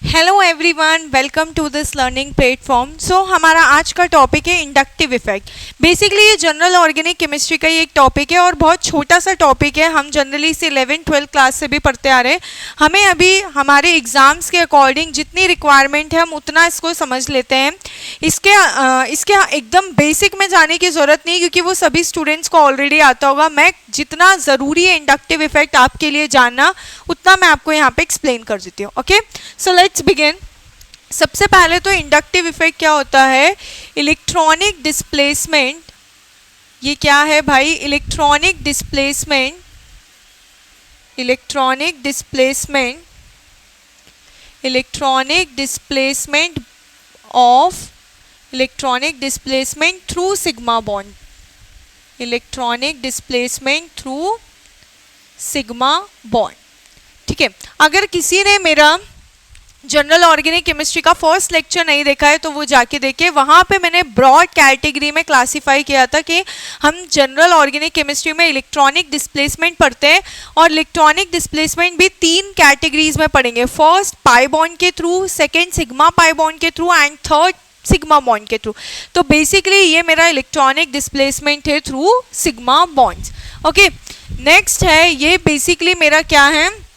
Hello everyone, welcome to this learning platform. So हमारा आज का टॉपिक है इंडक्टिव इफेक्ट। बेसिकली ये जनरल ऑर्गेनिक केमिस्ट्री का ही एक टॉपिक है और बहुत छोटा सा टॉपिक है। हम जनरली इसे 11-12 क्लास से भी पढ़ते आ रहे हैं। हमें अभी हमारे एग्जाम्स के अकॉर्डिंग जितनी रिक्वायरमेंट है हम उतना इसको समझ लेते हैं। इसके एकदम बेसिक में जाने की ज़रूरत नहीं, क्योंकि वो सभी स्टूडेंट्स को ऑलरेडी आता होगा। मैं जितना ज़रूरी है इंडक्टिव इफेक्ट आपके लिए जानना, उतना मैं आपको यहाँ पे एक्सप्लेन कर देती हूँ। Okay, so let's begin. सबसे पहले तो इंडक्टिव इफेक्ट क्या होता है? Electronic displacement. ये क्या है भाई? Electronic displacement through sigma bond. Electronic displacement through sigma bond. ठीक है, अगर किसी ने मेरा जनरल ऑर्गेनिक केमिस्ट्री का फर्स्ट लेक्चर नहीं देखा है तो वो जाके देखे। वहाँ पे मैंने ब्रॉड कैटेगरी में क्लासिफाई किया था कि हम जनरल ऑर्गेनिक केमिस्ट्री में इलेक्ट्रॉनिक डिस्प्लेसमेंट पढ़ते हैं, और इलेक्ट्रॉनिक डिस्प्लेसमेंट भी 3 कैटेगरीज में पढ़ेंगे। फर्स्ट पाई बॉन्ड के through, second sigma pi bond के through and third sigma bond के थ्रू। तो बेसिकली ये मेरा इलेक्ट्रॉनिक डिस्प्लेसमेंट है through sigma bonds. Okay, next है ये बेसिकली मेरा क्या है,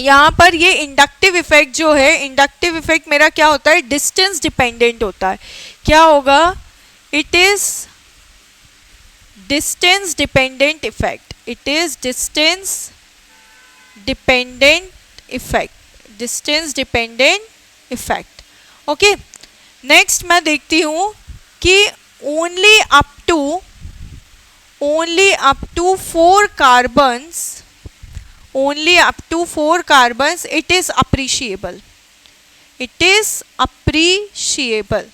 यहाँ पर ये इंडक्टिव इफेक्ट जो है, इंडक्टिव इफेक्ट मेरा क्या होता है? डिस्टेंस डिपेंडेंट होता है। क्या होगा? It is distance dependent effect. It is distance dependent effect. Distance dependent effect. Okay, next मैं देखती हूँ कि only up to 4 carbons, only up to 4 carbons it is appreciable. It is appreciable.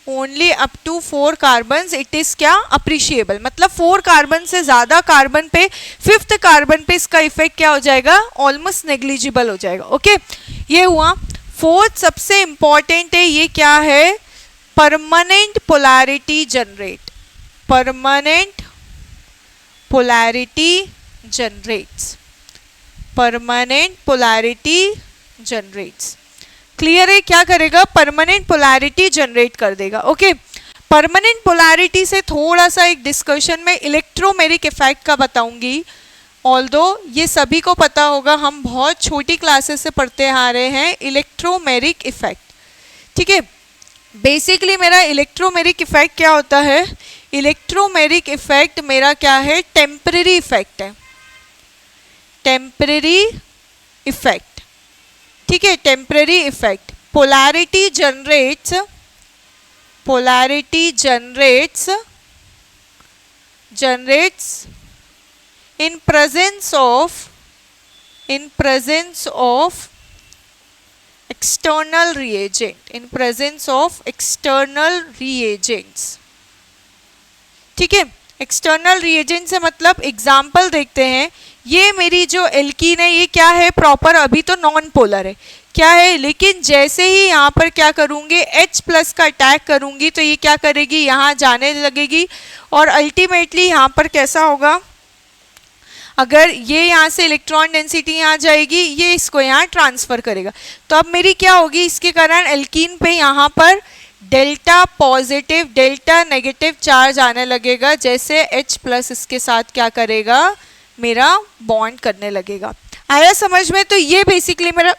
Only up to 4 carbons it is क्या? appreciable। मतलब 4 carbon से ज़्यादा carbon पे, 5th carbon पे इसका इफेक्ट क्या हो जाएगा? ऑलमोस्ट नेग्लिजिबल हो जाएगा। ओके, ये हुआ। 4th सबसे इंपॉर्टेंट है, ये क्या है? Permanent polarity generate. Permanent polarity generates. Permanent polarity generates. Clear है? क्या करेगा? परमानेंट पोलैरिटी जनरेट कर देगा। ओके, परमानेंट पोलैरिटी से थोड़ा सा एक डिस्कशन में इलेक्ट्रोमेरिक इफेक्ट का बताऊंगी। ऑल्दो ये सभी को पता होगा, हम बहुत छोटी क्लासेस से पढ़ते आ रहे हैं इलेक्ट्रोमेरिक इफेक्ट। ठीक है, बेसिकली मेरा इलेक्ट्रोमेरिक इफेक्ट क्या होता है? इलेक्ट्रोमेरिक इफेक्ट मेरा क्या है? टेम्परेरी इफेक्ट है। Temporary effect. ठीक है, temporary effect. Polarity generates in presence of external reagents। ठीक है, एक्सटर्नल रिएजेंट से मतलब एग्जाम्पल देखते हैं। ये मेरी जो एल्कीन है ये क्या है? प्रॉपर अभी तो नॉन पोलर है, क्या है? लेकिन जैसे ही यहाँ पर क्या करूँगी, H+ का अटैक करूँगी तो ये क्या करेगी? यहाँ जाने लगेगी, और अल्टीमेटली यहाँ पर कैसा होगा? अगर ये यहाँ से इलेक्ट्रॉन डेंसिटी यहाँ जाएगी, ये इसको यहाँ ट्रांसफर करेगा। तो अब मेरी क्या होगी? इसके कारण एल्कीन पे यहाँ पर delta positive, delta negative charge आने लगेगा। जैसे H+ इसके साथ क्या करेगा? मेरा बॉन्ड करने लगेगा। आया समझ में? तो ये बेसिकली मेरा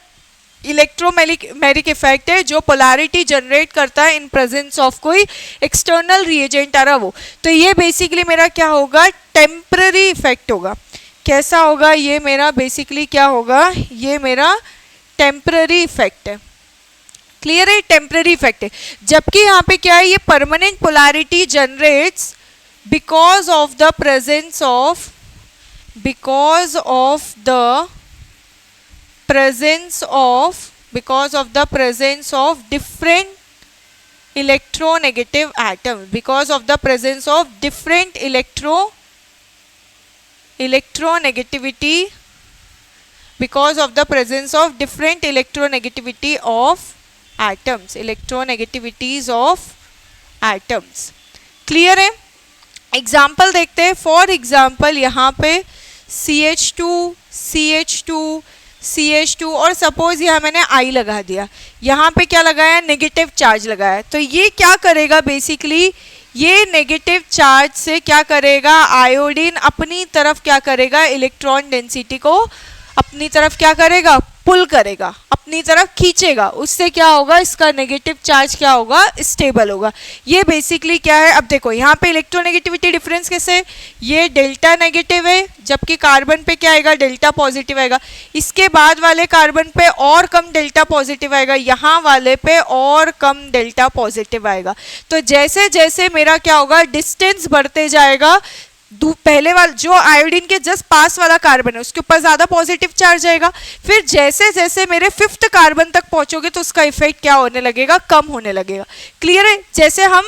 इलेक्ट्रोमेरिक इफेक्ट है, जो पोलैरिटी जनरेट करता है इन प्रेजेंस ऑफ कोई एक्सटर्नल रिएजेंट आ रहा वो। तो ये बेसिकली मेरा क्या होगा? टेम्पररी इफेक्ट होगा। कैसा होगा? ये मेरा बेसिकली क्या होगा? ये मेरा टेम्पररी इफेक्ट है। क्लियर है? टेम्पररी इफेक्ट है। जबकि यहाँ पे क्या है? ये permanent polarity generates because of the presence of different electronegative atoms, because of the presence of different electronegativity, because of the presence of different electronegativity of atoms, electronegativities of atoms। Clear है? Example देखते हैं। For example यहाँ पे CH2 CH2 और suppose यहाँ मैंने I लगा दिया, यहाँ पे क्या लगाया, नेगेटिव चार्ज लगाया, तो ये क्या करेगा बेसिकली, ये नेगेटिव चार्ज से क्या करेगा, आयोडीन अपनी तरफ क्या करेगा, इलेक्ट्रॉन डेंसिटी को अपनी तरफ क्या करेगा, पुल करेगा, अपनी तरफ खींचेगा, उससे क्या होगा, इसका नेगेटिव चार्ज क्या होगा, स्टेबल होगा। ये बेसिकली क्या है, अब देखो यहाँ पे इलेक्ट्रोनेगेटिविटी डिफरेंस कैसे, ये डेल्टा नेगेटिव है जबकि कार्बन पे क्या आएगा, डेल्टा पॉजिटिव आएगा, इसके बाद वाले कार्बन पे और कम डेल्टा पॉजिटिव आएगा, यहाँ वाले पे और कम डेल्टा पॉजिटिव आएगा। तो जैसे जैसे मेरा क्या होगा, डिस्टेंस बढ़ते जाएगा, पहले वाला जो आयोडीन के जस्ट पास वाला कार्बन है उसके ऊपर ज्यादा पॉजिटिव चार्ज आएगा, फिर जैसे जैसे मेरे 5th कार्बन तक पहुंचोगे तो उसका इफेक्ट क्या होने लगेगा, कम होने लगेगा। क्लियर है। जैसे हम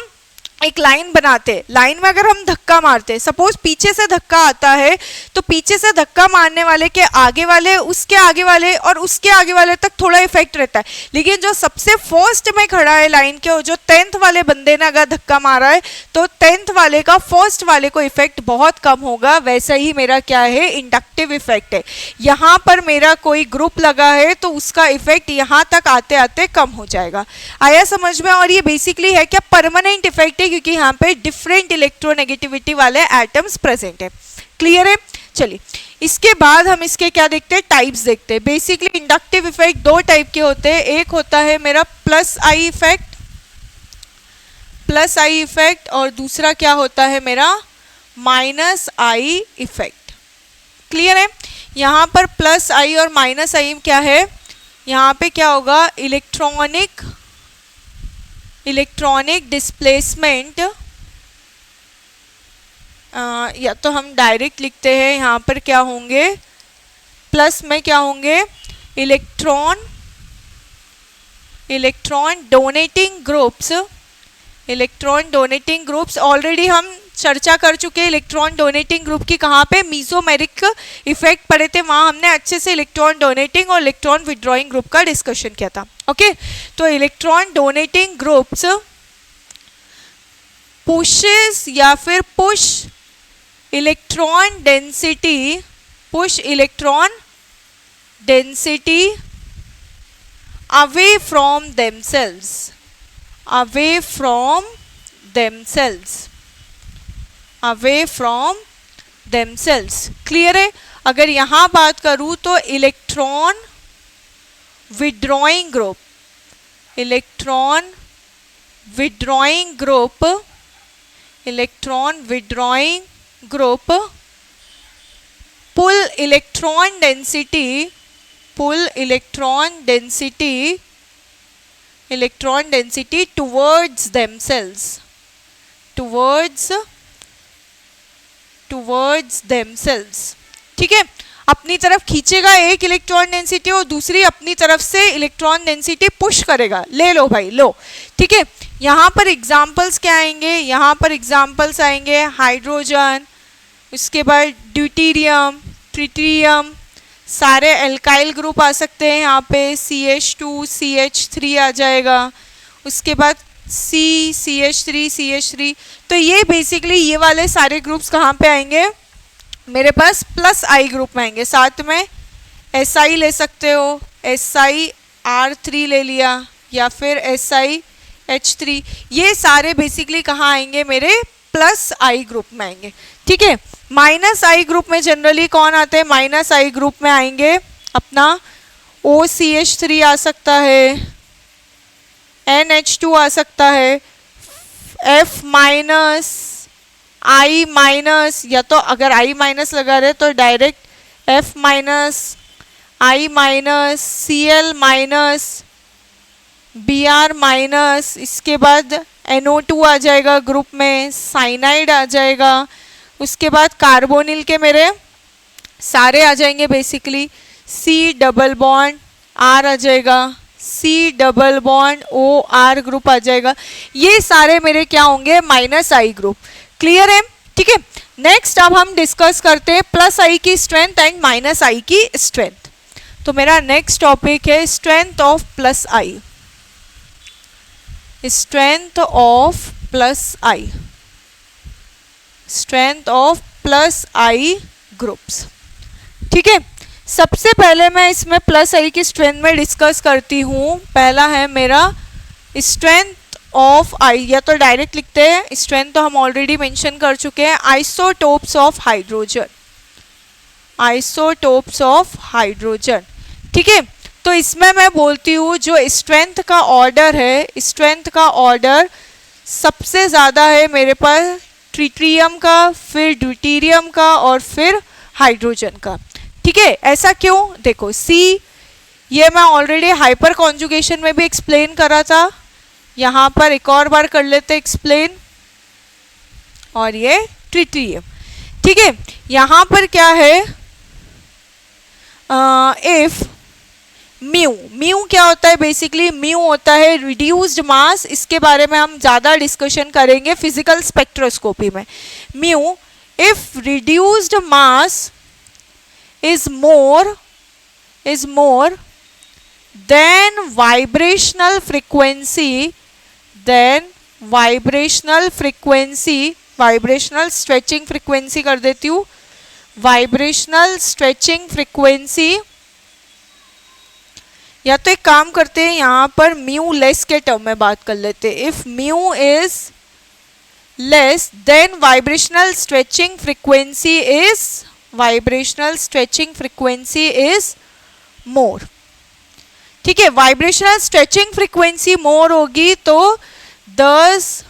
एक लाइन बनाते, लाइन में अगर हम धक्का मारते, सपोज पीछे से धक्का आता है तो पीछे से धक्का मारने वाले के आगे वाले, उसके आगे वाले और उसके आगे वाले तक थोड़ा इफेक्ट रहता है, लेकिन जो सबसे फर्स्ट में खड़ा है लाइन के, जो 10th वाले बंदे ने अगर धक्का मारा है तो 10th वाले का फर्स्ट वाले को इफेक्ट बहुत कम होगा। वैसा ही मेरा क्या है, इंडक्टिव इफेक्ट है, यहाँ पर मेरा कोई ग्रुप लगा है तो उसका इफेक्ट यहाँ तक आते आते कम हो जाएगा। आया समझ में। और ये बेसिकली है क्या, परमानेंट इफेक्ट है, क्योंकि यहाँ पे डिफरेंट इलेक्ट्रोनेगेटिविटी वाले एटम्स प्रेजेंट है। क्लियर है। चलिए इसके बाद हम इसके क्या देखते हैं, टाइप्स देखते हैं। बेसिकली इंडक्टिव इफेक्ट दो टाइप के होते हैं, एक होता है मेरा प्लस आई इफेक्ट, और दूसरा क्या होता है मेरा माइनस आई इफेक्ट। क्लियर है। यहाँ पर प्लस आई और माइनस आई क्या है, यहाँ पे क्या होगा, इलेक्ट्रॉनिक डिस्प्लेसमेंट, या तो हम डायरेक्ट लिखते हैं, यहाँ पर क्या होंगे, प्लस में क्या होंगे, इलेक्ट्रॉन डोनेटिंग ग्रुप्स। ऑलरेडी हम चर्चा कर चुके हैं इलेक्ट्रॉन डोनेटिंग ग्रुप की, कहाँ पे, मीसोमेरिक इफेक्ट पढ़े थे, वहां हमने अच्छे से इलेक्ट्रॉन डोनेटिंग और इलेक्ट्रॉन विड्रॉइंग ग्रुप का डिस्कशन किया था। ओके, तो इलेक्ट्रॉन डोनेटिंग ग्रुप्स पुशेस या फिर push electron density away from themselves. Clear है। अगर यहां बात करूं तो इलेक्ट्रॉन विड्रॉइंग ग्रुप पुल इलेक्ट्रॉन डेंसिटी towards themselves। ठीक है, अपनी तरफ खींचेगा एक इलेक्ट्रॉन डेंसिटी और दूसरी अपनी तरफ से इलेक्ट्रॉन डेंसिटी पुश करेगा। ले लो भाई, लो। ठीक है, यहाँ पर एग्जाम्पल्स क्या आएंगे, यहाँ पर एग्जाम्पल्स आएंगे हाइड्रोजन, उसके बाद ड्यूटेरियम, ट्रिटियम, सारे एल्काइल ग्रुप आ सकते हैं, यहाँ पे CH2 CH3 आ जाएगा, उसके बाद CH3। तो ये बेसिकली ये वाले सारे ग्रुप्स कहाँ पे आएंगे, मेरे पास प्लस आई ग्रुप में आएंगे। साथ में SI ले सकते हो, SiR3 ले लिया, या फिर SiH3, ये सारे बेसिकली कहाँ आएंगे, मेरे प्लस आई ग्रुप में आएंगे। ठीक है, माइनस आई ग्रुप में जनरली कौन आते हैं, माइनस आई ग्रुप में आएंगे अपना OCH3 आ सकता है, NH2 आ सकता है, F माइनस, I माइनस, या तो अगर I माइनस लगा रहे तो direct F minus, I minus, Cl minus, Br minus, इसके बाद NO2 आ जाएगा ग्रुप में, साइनाइड आ जाएगा, उसके बाद कार्बोनिल के मेरे सारे आ जाएंगे basically, C double bond R आ जाएगा, C double bond OR group आ जाएगा। ये सारे मेरे क्या होंगे, माइनस आई ग्रुप। क्लियर है। ठीक है, नेक्स्ट अब हम डिस्कस करते हैं प्लस आई की स्ट्रेंथ एंड माइनस आई की स्ट्रेंथ। तो मेरा नेक्स्ट टॉपिक है strength of plus I. Strength of plus I groups. ठीक है, सबसे पहले मैं इसमें प्लस आई की स्ट्रेंथ में डिस्कस करती हूँ। पहला है मेरा स्ट्रेंथ ऑफ आई, या तो डायरेक्ट लिखते हैं, स्ट्रेंथ तो हम ऑलरेडी मेंशन कर चुके हैं, isotopes of hydrogen, isotopes of hydrogen. ठीक है, तो इसमें मैं बोलती हूँ जो स्ट्रेंथ का ऑर्डर है, स्ट्रेंथ का ऑर्डर सबसे ज़्यादा है मेरे पास ट्रिटियम का, फिर ड्यूटेरियम का और फिर हाइड्रोजन का। ठीक है, ऐसा क्यों? देखो सी, ये मैं ऑलरेडी हाइपर कॉन्जुगेशन में भी एक्सप्लेन करा था, यहाँ पर एक और बार कर लेते एक्सप्लेन, और ये ट्रिटियम। ठीक है, यहाँ पर क्या है, इफ म्यू, म्यू क्या होता है बेसिकली, म्यू होता है रिड्यूस्ड मास, इसके बारे में हम ज़्यादा डिस्कशन करेंगे फिजिकल स्पेक्ट्रोस्कोपी में। Mu, if reduced mass is more than vibrational frequency, vibrational stretching frequency कर देती हूँ, vibrational stretching frequency, या तो एक काम करते हैं यहाँ पर म्यू लेस के टर्म में बात कर लेते हैं। If mu is less than vibrational stretching frequency is more। ठीक है, वाइब्रेशनल स्ट्रेचिंग फ्रीक्वेंसी मोर होगी तो दस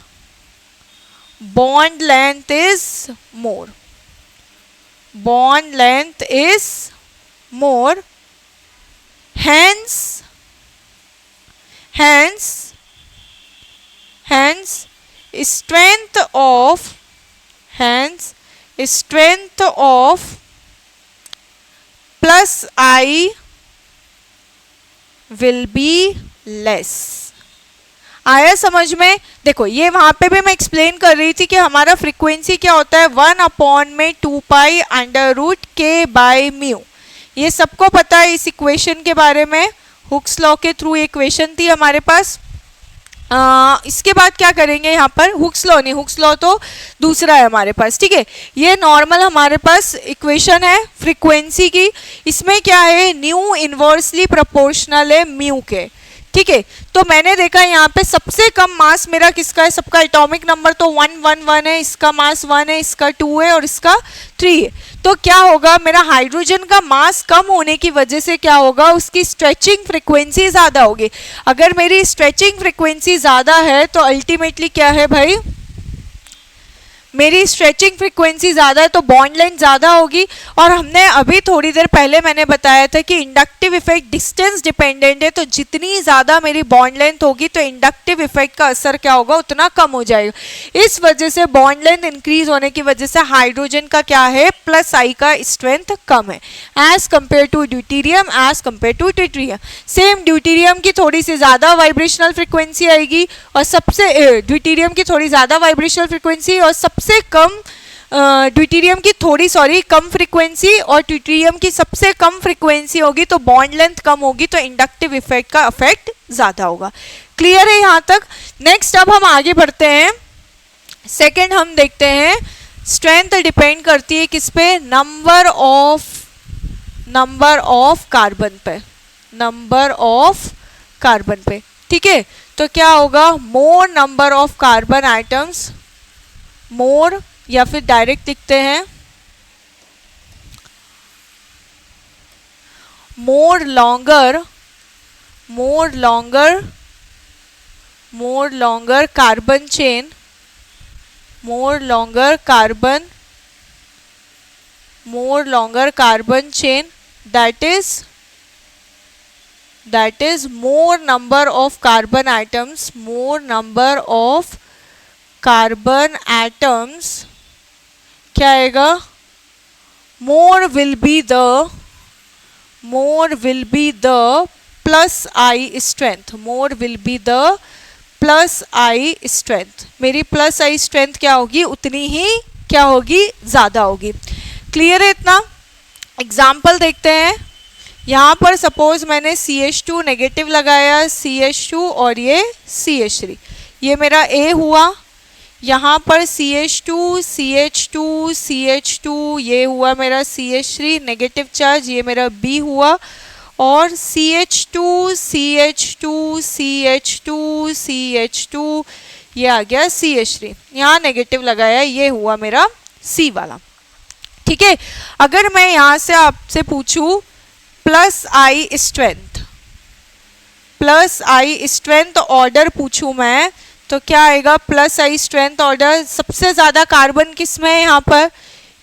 bond length is more, bond length is more, hence strength of plus I will be less। आया समझ में? देखो ये वहां पे भी मैं एक्सप्लेन कर रही थी कि हमारा फ्रीक्वेंसी क्या होता है, 1/2π√k/μ। ये सबको पता है इस इक्वेशन के बारे में, हुक्स लॉ के थ्रू इक्वेशन थी हमारे पास। इसके बाद क्या करेंगे यहाँ पर, हुक्स लॉ नहीं, हुक्स लॉ तो दूसरा है हमारे पास। ठीक है, ये नॉर्मल हमारे पास इक्वेशन है फ्रीक्वेंसी की, इसमें क्या है, न्यू इनवर्सली प्रोपोर्शनल है म्यू के। ठीक है, तो मैंने देखा यहाँ पे सबसे कम मास मेरा किसका है, सबका एटॉमिक नंबर तो 111 है, इसका मास 1 है, इसका 2 है और इसका 3 है। तो क्या होगा, मेरा हाइड्रोजन का मास कम होने की वजह से क्या होगा, उसकी स्ट्रेचिंग फ्रीक्वेंसी ज़्यादा होगी। अगर मेरी स्ट्रेचिंग फ्रीक्वेंसी ज़्यादा है तो अल्टीमेटली क्या है भाई, मेरी स्ट्रेचिंग फ्रीक्वेंसी ज़्यादा है तो बॉन्ड लेंथ ज़्यादा होगी। और हमने अभी थोड़ी देर पहले मैंने बताया था कि इंडक्टिव इफेक्ट डिस्टेंस डिपेंडेंट है, तो जितनी ज़्यादा मेरी बॉन्ड लेंथ होगी तो इंडक्टिव इफेक्ट का असर क्या होगा, उतना कम हो जाएगा। इस वजह से बॉन्ड लेंथ इंक्रीज होने की वजह से हाइड्रोजन का क्या है, प्लस आई का स्ट्रेंथ कम है as compare to deuterium, as compare to tritium. Same deuterium की थोड़ी सी ज़्यादा वाइब्रेशनल फ्रिक्वेंसी आएगी और सबसे ड्यूटेरियम की थोड़ी ज़्यादा वाइब्रेशनल फ्रिक्वेंसी और सबसे कम ड्यूटेरियम की थोड़ी कम फ्रीक्वेंसी और ट्रिटियम की सबसे कम फ्रीक्वेंसी होगी, तो बॉन्ड लेंथ कम होगी तो इंडक्टिव इफेक्ट का इफेक्ट ज़्यादा होगा। क्लियर है यहाँ तक? नेक्स्ट अब हम आगे बढ़ते हैं, सेकंड हम देखते हैं स्ट्रेंथ डिपेंड करती है किस पे, नंबर ऑफ कार्बन पे, नंबर ऑफ कार्बन पे। ठीक है, तो क्या होगा, more number of carbon items, more, या फिर डायरेक्ट लिखते हैं more longer carbon chain, more longer carbon chain, that is more number of carbon atoms, more number of carbon atoms, क्या आएगा, more will be the plus I strength, more will be the plus I strength. मेरी plus I strength क्या होगी, उतनी ही क्या होगी, ज़्यादा होगी। क्लियर है इतना? एग्जाम्पल देखते हैं। यहाँ पर सपोज मैंने CH2 नेगेटिव लगाया, CH2 और ये CH3, ये मेरा A हुआ, यहाँ पर CH2 CH2 CH2 ये हुआ मेरा CH3 नेगेटिव चार्ज, ये मेरा B हुआ, और CH2 CH2 CH2 CH2 ये आ गया CH3, यहाँ नेगेटिव लगाया, ये हुआ मेरा C वाला। ठीक है, अगर मैं यहाँ से आपसे पूछूं प्लस आई स्ट्रेंथ ऑर्डर पूछूं मैं, तो क्या आएगा? Plus I strength order. सबसे ज्यादा कार्बन किस में है?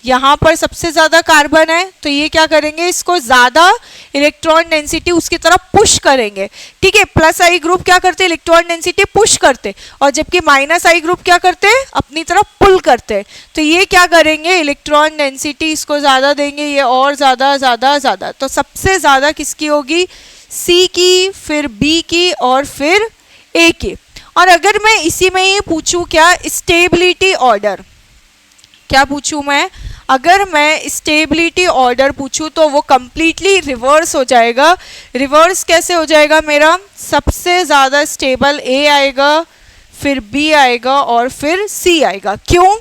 यहाँ पर सबसे ज्यादा कार्बन है, तो ये क्या करेंगे? इसको ज्यादा इलेक्ट्रॉन डेंसिटी उसकी तरफ पुश करेंगे। ठीक है, प्लस आई ग्रुप क्या करते? इलेक्ट्रॉन डेंसिटी पुश करते, और जबकि माइनस आई ग्रुप क्या करते? अपनी तरफ पुल करते। तो ये क्या करेंगे? इलेक्ट्रॉन डेंसिटी इसको ज्यादा देंगे, ये और ज्यादा ज्यादा ज्यादा। तो सबसे ज्यादा किसकी होगी? सी की, फिर बी की, और फिर ए की। और अगर मैं इसी में ही पूछूं क्या? Stability order. क्या पूछूं मैं? अगर मैं स्टेबिलिटी ऑर्डर पूछूं तो वो कंप्लीटली रिवर्स हो जाएगा। रिवर्स कैसे हो जाएगा मेरा? सबसे ज़्यादा स्टेबल ए आएगा, फिर बी आएगा, और फिर सी आएगा। क्यों?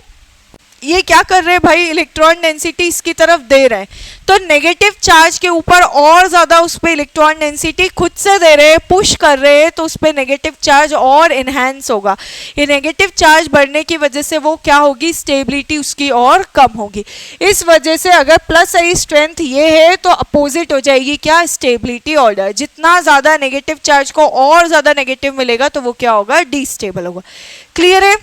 ये क्या कर रहे हैं भाई? इलेक्ट्रॉन डेंसिटी इसकी तरफ दे रहे हैं, तो नेगेटिव चार्ज के ऊपर और ज़्यादा उस पर इलेक्ट्रॉन डेंसिटी खुद से दे रहे हैं, पुश कर रहे हैं, तो उस पर नेगेटिव चार्ज और इन्हेंस होगा। ये नेगेटिव चार्ज बढ़ने की वजह से वो क्या होगी? स्टेबिलिटी उसकी और कम होगी। इस वजह से अगर प्लस आई स्ट्रेंथ ये है तो अपोजिट हो जाएगी क्या? Stability order. जितना ज़्यादा नेगेटिव चार्ज को और ज़्यादा नेगेटिव मिलेगा तो वो क्या होगा? डिस्टेबल होगा। क्लियर है?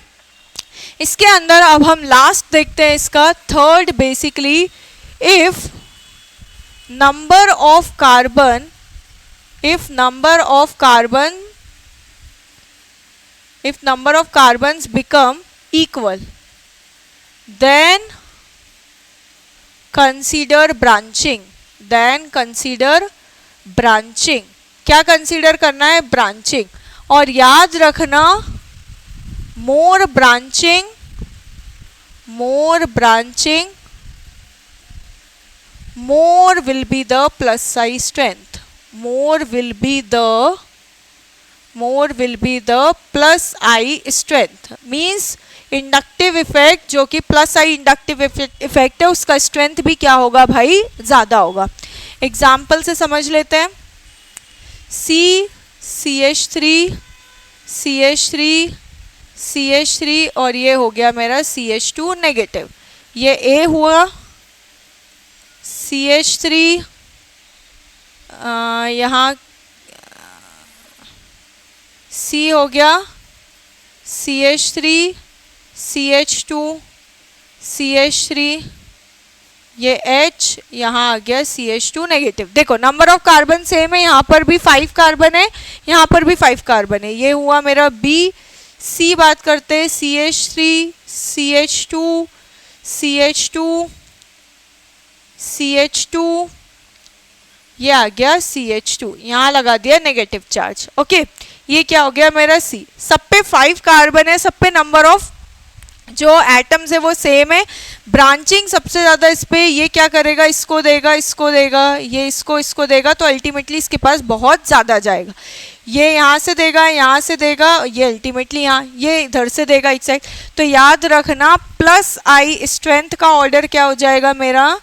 इसके अंदर अब हम लास्ट देखते हैं इसका third. Basically if number of carbons become equal then consider branching. क्या कंसीडर करना है? ब्रांचिंग। और याद रखना, more branching more will be the plus I strength, more will be the plus I strength। means inductive effect, जो कि plus आई inductive effect है, उसका स्ट्रेंथ भी क्या होगा भाई? ज्यादा होगा। एग्जाम्पल से समझ लेते हैं। CH3 और ये हो गया मेरा CH2 नेगेटिव। ये A हुआ, CH3 यहाँ C हो गया, CH3 CH2 CH3, ये H यहाँ आ गया CH2 नेगेटिव। देखो नंबर ऑफ कार्बन सेम है, यहाँ पर भी 5 कार्बन है, यहाँ पर भी 5 कार्बन है। ये हुआ मेरा B। C बात करते हैं, CH3 CH2 CH2 ये आ गया CH2, यहाँ लगा दिया नेगेटिव चार्ज। ओके, ये क्या हो गया मेरा C। सब पे 5 कार्बन है, सब पे नंबर ऑफ जो एटम्स है वो सेम है। ब्रांचिंग सबसे ज्यादा इस पे, ये क्या करेगा? इसको देगा, ये इसको देगा, तो अल्टीमेटली इसके पास बहुत ज्यादा जाएगा। ये यहाँ से देगा, ये अल्टीमेटली यहाँ, ये इधर से देगा इस साइड। तो याद रखना प्लस आई स्ट्रेंथ का ऑर्डर क्या हो जाएगा मेरा?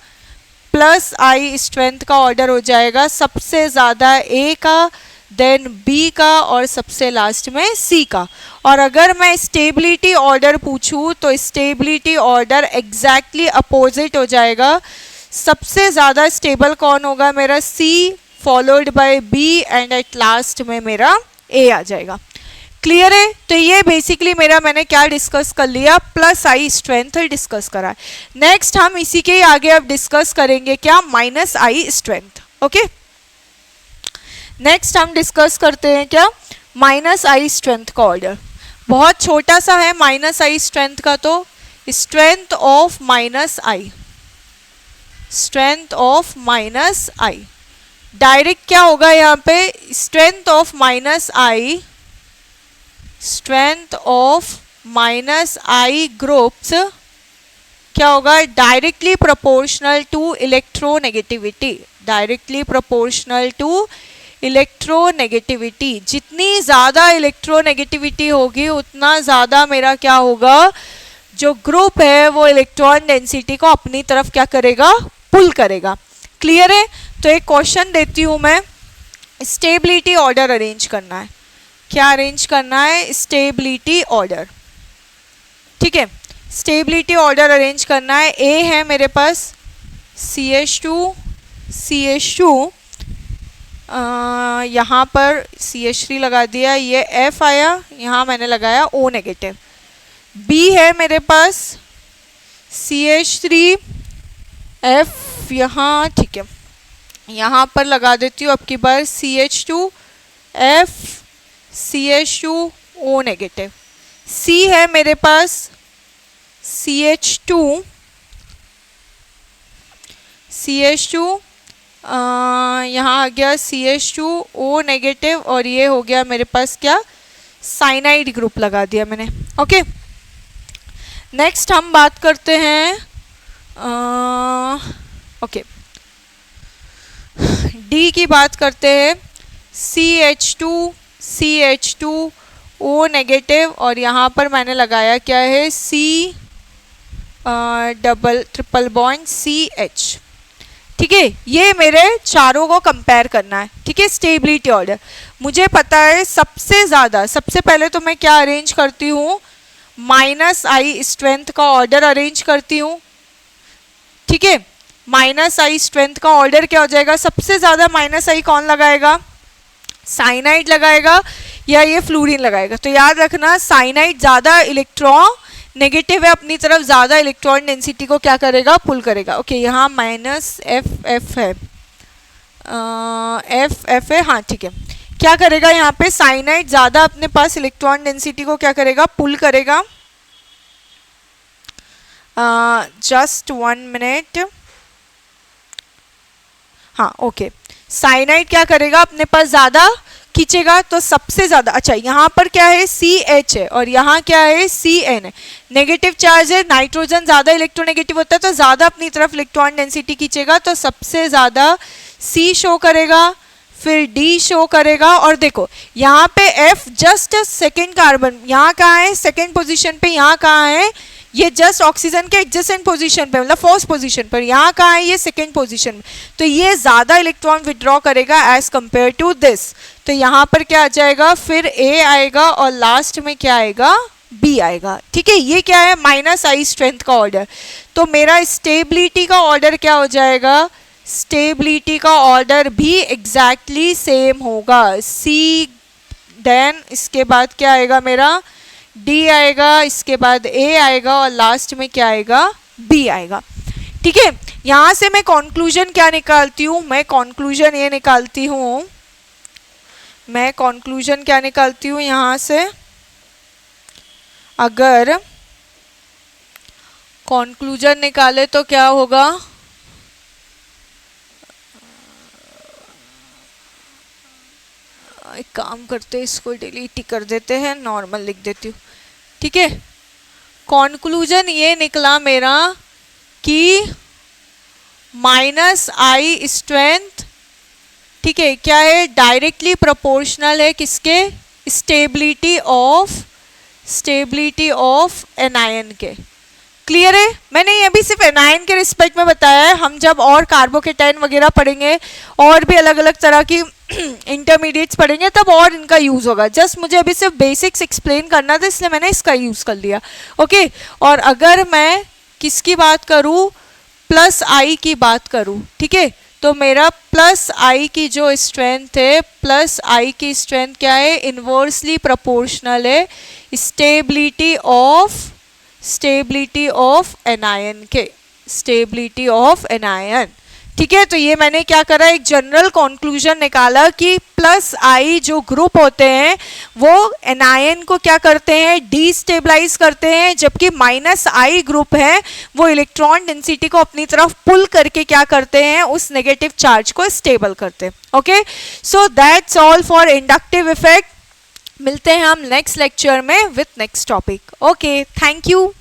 प्लस आई स्ट्रेंथ का ऑर्डर हो जाएगा सबसे ज्यादा ए का, देन बी का, और सबसे लास्ट में सी का। और अगर मैं स्टेबिलिटी ऑर्डर पूछूं तो स्टेबिलिटी ऑर्डर एग्जैक्टली अपोजिट हो जाएगा। सबसे ज़्यादा स्टेबल कौन होगा मेरा? C, followed by B, and at last में मेरा ए आ जाएगा। क्लियर है? तो ये बेसिकली मेरा मैंने क्या डिस्कस कर लिया? प्लस आई स्ट्रेंथ डिस्कस करा। नेक्स्ट हम इसी के आगे अब डिस्कस करेंगे क्या? Minus I strength. Okay, next हम डिस्कस करते हैं क्या? माइनस आई स्ट्रेंथ का ऑर्डर। बहुत छोटा सा है माइनस आई स्ट्रेंथ का, तो strength of minus I direct क्या होगा यहाँ पे? Strength of minus I groups क्या होगा? Directly proportional to electronegativity. Electronegativity. जितनी ज़्यादा इलेक्ट्रोनेगेटिविटी होगी उतना ज़्यादा मेरा क्या होगा, जो ग्रुप है वो इलेक्ट्रॉन डेंसिटी को अपनी तरफ क्या करेगा, पुल करेगा। क्लियर है? तो एक क्वेश्चन देती हूँ मैं, स्टेबिलिटी ऑर्डर अरेंज करना है। क्या अरेंज करना है? Stability order. ठीक है, स्टेबिलिटी ऑर्डर अरेंज करना है। ए है मेरे पास CH2 CH2, यहाँ पर CH3 लगा दिया, ये F आया, यहाँ मैंने लगाया O नेगेटिव। B है मेरे पास CH3 F यहाँ, ठीक है, यहाँ पर लगा देती हूँ अब की बार CH2 F CH2 O negative. C है मेरे पास CH2 यहाँ आ गया CH2 O नेगेटिव, और ये हो गया मेरे पास क्या, साइनाइड ग्रुप लगा दिया मैंने। ओके, नेक्स्ट हम बात करते हैं ओके D की बात करते हैं। CH2 O नेगेटिव, और यहाँ पर मैंने लगाया क्या है, C double triple bond CH। ठीक है, ये मेरे चारों को कंपेयर करना है। ठीक है, स्टेबिलिटी ऑर्डर मुझे पता है सबसे ज़्यादा, सबसे पहले तो मैं क्या अरेंज करती हूँ, -I स्ट्रेंथ का ऑर्डर अरेंज करती हूँ। ठीक है, -I स्ट्रेंथ का ऑर्डर क्या हो जाएगा, सबसे ज़्यादा -I कौन लगाएगा, साइनाइड लगाएगा या ये फ्लोरीन लगाएगा। तो याद रखना, साइनाइड ज़्यादा इलेक्ट्रॉन नेगेटिव है, अपनी तरफ ज़्यादा इलेक्ट्रॉन डेंसिटी को क्या करेगा, पुल करेगा। ओके, यहाँ -FF है, FF है, हाँ ठीक है। क्या करेगा यहाँ पे, साइनाइड ज़्यादा अपने पास इलेक्ट्रॉन डेंसिटी को क्या करेगा, पुल करेगा। जस्ट 1 मिनट, हाँ ओके, साइनाइड क्या करेगा, अपने पास ज़्यादा खींचेगा, तो सबसे ज़्यादा, अच्छा यहाँ पर क्या है, CH है और यहाँ क्या है, CN है, नेगेटिव चार्ज है, नाइट्रोजन ज़्यादा इलेक्ट्रोनेगेटिव होता है तो ज़्यादा अपनी तरफ इलेक्ट्रॉन डेंसिटी खींचेगा, तो सबसे ज़्यादा C शो करेगा, फिर D शो करेगा। और देखो यहाँ पे F जस्ट सेकेंड कार्बन, यहाँ कहाँ है, सेकेंड पोजीशन पे, यहाँ कहाँ है, ये जस्ट ऑक्सीजन के एडजेसेंट पोजीशन पे, मतलब फर्स्ट पोजीशन पर, यहाँ कहाँ है, ये सेकेंड पोजीशन में, तो ये ज़्यादा इलेक्ट्रॉन विड्रॉ करेगा एज कंपेयर टू दिस। तो यहाँ पर क्या आ जाएगा, फिर A आएगा और लास्ट में क्या आएगा, B आएगा। ठीक है, ये क्या है, -I स्ट्रेंथ का ऑर्डर। तो मेरा स्टेबिलिटी का ऑर्डर क्या हो जाएगा, स्टेबिलिटी का ऑर्डर भी एग्जैक्टली सेम होगा। C, देन इसके बाद क्या आएगा मेरा, D आएगा, इसके बाद A आएगा और लास्ट में क्या आएगा, B आएगा। ठीक है, यहाँ से मैं कंक्लूजन क्या निकालती हूँ, मैं कंक्लूजन ये निकालती हूँ, मैं कंक्लूजन क्या निकालती हूँ यहाँ से, अगर कंक्लूजन निकाले तो क्या होगा, एक काम करते हैं, इसको डिलीट ही कर देते हैं, नॉर्मल लिख देती हूँ। ठीक है, कंक्लूजन ये निकला मेरा कि -I स्ट्रेंथ, ठीक है, क्या है, डायरेक्टली प्रोपोर्शनल है किसके, स्टेबिलिटी ऑफ एनायन के। क्लियर है? मैंने ये भी सिर्फ एनायन के रिस्पेक्ट में बताया है, हम जब और कार्बोकेटाइन वगैरह पढ़ेंगे और भी अलग अलग तरह की इंटरमीडिएट्स पढ़ेंगे तब और इनका यूज़ होगा। जस्ट मुझे अभी सिर्फ बेसिक्स एक्सप्लेन करना था, इसलिए मैंने इसका यूज़ कर लिया। ओके, और अगर मैं किसकी बात करूँ, +I की बात करूँ, ठीक है, तो मेरा +I की जो स्ट्रेंथ है, +I की स्ट्रेंथ क्या है, इन्वर्सली प्रोपोर्शनल है स्टेबिलिटी ऑफ एनायन के, स्टेबिलिटी ऑफ एनायन। ठीक है, तो ये मैंने क्या करा, एक जनरल कंक्लूजन निकाला कि +I जो ग्रुप होते हैं वो एनायन को क्या करते हैं, डीस्टेबलाइज करते हैं, जबकि -I ग्रुप है वो इलेक्ट्रॉन डेंसिटी को अपनी तरफ पुल करके क्या करते हैं, उस नेगेटिव चार्ज को स्टेबल करते हैं। Okay, so that's all for inductive effect. मिलते हैं हम नेक्स्ट लेक्चर में with next topic. Okay, thank you.